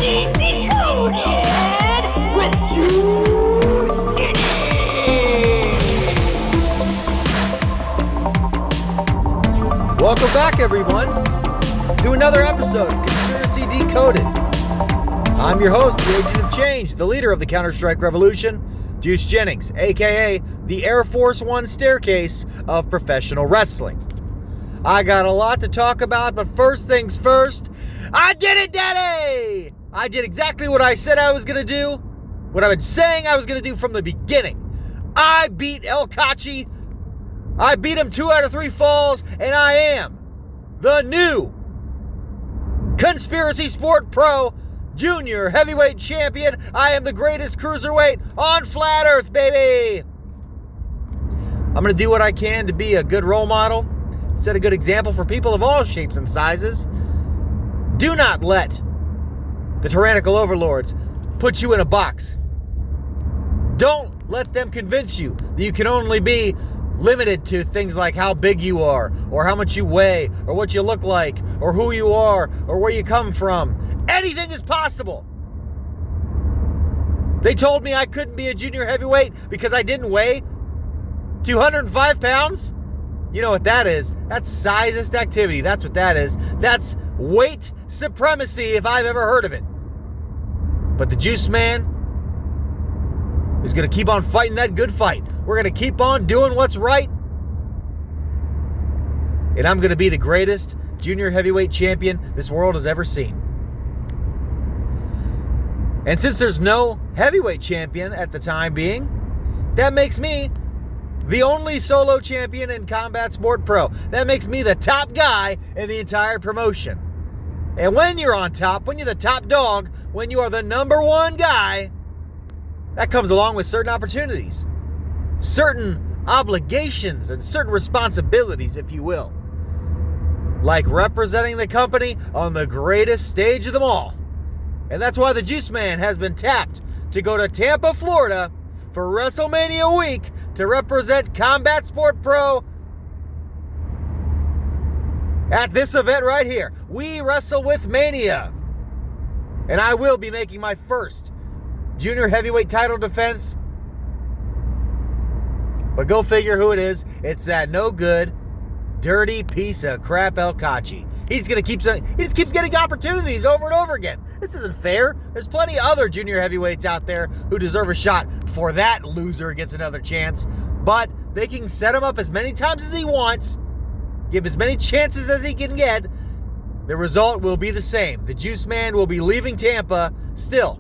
Decoded with Juiceman. Welcome back, everyone, to another episode of Conspiracy Decoded. I'm your host, the Agent of Change, the leader of the Counter-Strike Revolution, Juice Jennings, aka the Air Force One staircase of professional wrestling. I got a lot to talk about, but first things first, I did it, Daddy! I did exactly what I said I was going to do, what I've been saying I was going to do from the beginning. I beat El Kachi. I beat him 2 out of 3 falls, and I am the new Conspiracy Sport Pro Junior Heavyweight Champion. I am the greatest cruiserweight on flat earth, baby! I'm going to do what I can to be a good role model, set a good example for people of all shapes and sizes. Do not let the tyrannical overlords put you in a box. Don't let them convince you that you can only be limited to things like how big you are, or how much you weigh, or what you look like, or who you are, or where you come from. Anything is possible. They told me I couldn't be a junior heavyweight because I didn't weigh 205 pounds. You know what that is? That's sizist activity. That's what that is. That's weight supremacy if I've ever heard of it. But the Juiceman is going to keep on fighting that good fight. We're going to keep on doing what's right. And I'm going to be the greatest junior heavyweight champion this world has ever seen. And since there's no heavyweight champion at the time being, that makes me the only solo champion in Combat Sport Pro. That makes me the top guy in the entire promotion. And when you're on top, when you're the top dog, when you are the number one guy, that comes along with certain opportunities, certain obligations, and certain responsibilities, if you will. Like representing the company on the greatest stage of them all. And that's why the Juiceman has been tapped to go to Tampa, Florida for WrestleMania week to represent Combat Sport Pro at this event right here. We Wrestle with Mania. And I will be making my first junior heavyweight title defense. But go figure who it is. It's that no good, dirty piece of crap El Kachi. He just keeps getting opportunities over and over again. This isn't fair. There's plenty of other junior heavyweights out there who deserve a shot before that loser gets another chance. But they can set him up as many times as he wants, give as many chances as he can get. The result will be the same. The Juiceman will be leaving Tampa still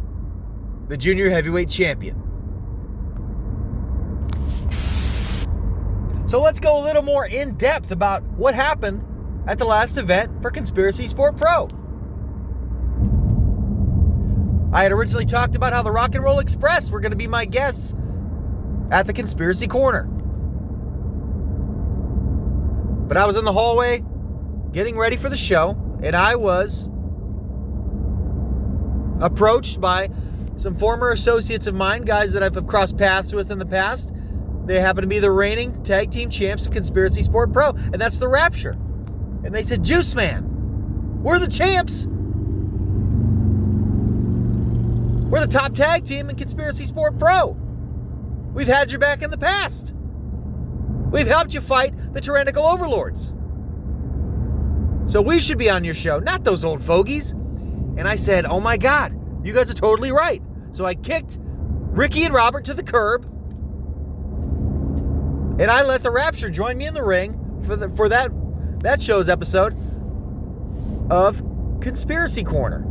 the junior heavyweight champion. So let's go a little more in depth about what happened at the last event for Conspiracy Sport Pro. I had originally talked about how the Rock and Roll Express were going to be my guests at the Conspiracy Corner. But I was in the hallway getting ready for the show, and I was approached by some former associates of mine, guys that I've crossed paths with in the past. They happen to be the reigning tag team champs of Conspiracy Sport Pro, and that's the Rapture. And they said, Juiceman, we're the champs. We're the top tag team in Conspiracy Sport Pro. We've had your back in the past. We've helped you fight the tyrannical overlords. So we should be on your show, not those old fogies. And I said, oh my God, you guys are totally right. So I kicked Ricky and Robert to the curb. And I let the Rapture join me in the ring for that show's episode of Conspiracy Corner.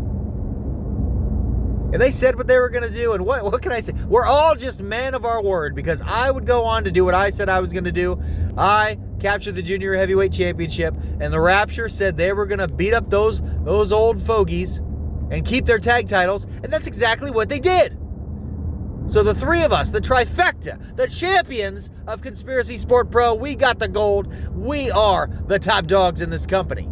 And they said what they were going to do, and what can I say? We're all just men of our word, because I would go on to do what I said I was going to do. I captured the Junior Heavyweight Championship, and the Rapture said they were going to beat up those old fogies and keep their tag titles, and that's exactly what they did. So the three of us, the trifecta, the champions of Conspiracy Sport Pro, we got the gold. We are the top dogs in this company.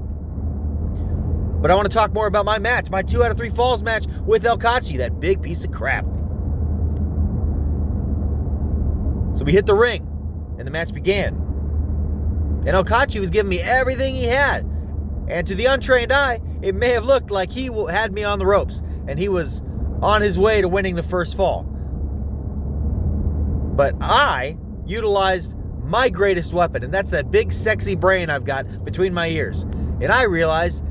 But I want to talk more about my match, my 2 out of 3 falls match with El Kachi, that big piece of crap. So we hit the ring, and the match began. And El Kachi was giving me everything he had. And to the untrained eye, it may have looked like he had me on the ropes. and he was on his way to winning the first fall. But I utilized my greatest weapon, and that's that big, sexy brain I've got between my ears. And I realized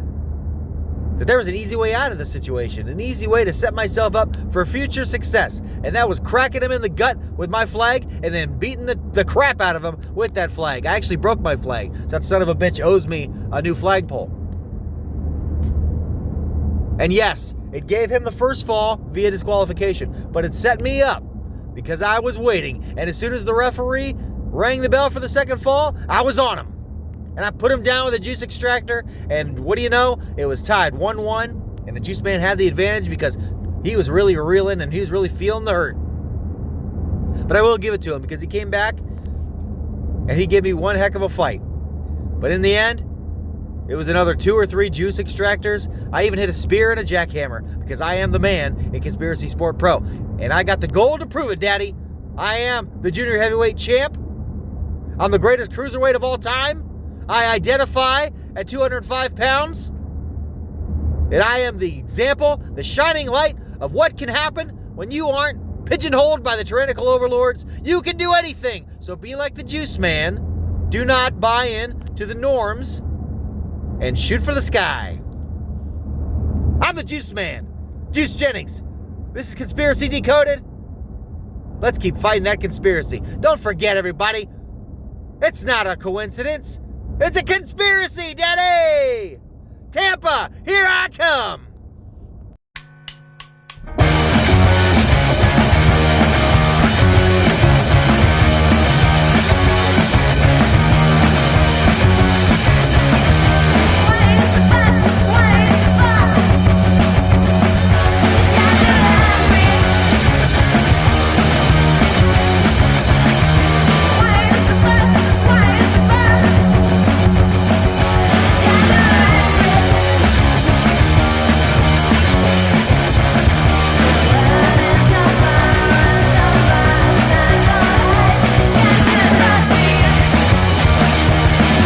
that there was an easy way out of the situation, an easy way to set myself up for future success. And that was cracking him in the gut with my flag and then beating the crap out of him with that flag. I actually broke my flag, so that son of a bitch owes me a new flagpole. And yes, it gave him the first fall via disqualification, but it set me up because I was waiting. And as soon as the referee rang the bell for the second fall, I was on him. And I put him down with a juice extractor, and what do you know? It was tied 1-1, and the Juiceman had the advantage because he was really reeling and he was really feeling the hurt. But I will give it to him because he came back and he gave me one heck of a fight. But in the end, it was another 2 or 3 juice extractors. I even hit a spear and a jackhammer because I am the man in Conspiracy Sport Pro. And I got the gold to prove it, Daddy. I am the junior heavyweight champ. I'm the greatest cruiserweight of all time. I identify at 205 pounds. And I am the example, the shining light of what can happen when you aren't pigeonholed by the tyrannical overlords. You can do anything. So be like the Juiceman. Do not buy in to the norms and shoot for the sky. I'm the Juiceman, Juice Jennings. This is Conspiracy Decoded. Let's keep fighting that conspiracy. Don't forget, everybody, it's not a coincidence. It's a conspiracy, Daddy! Tampa, here I come!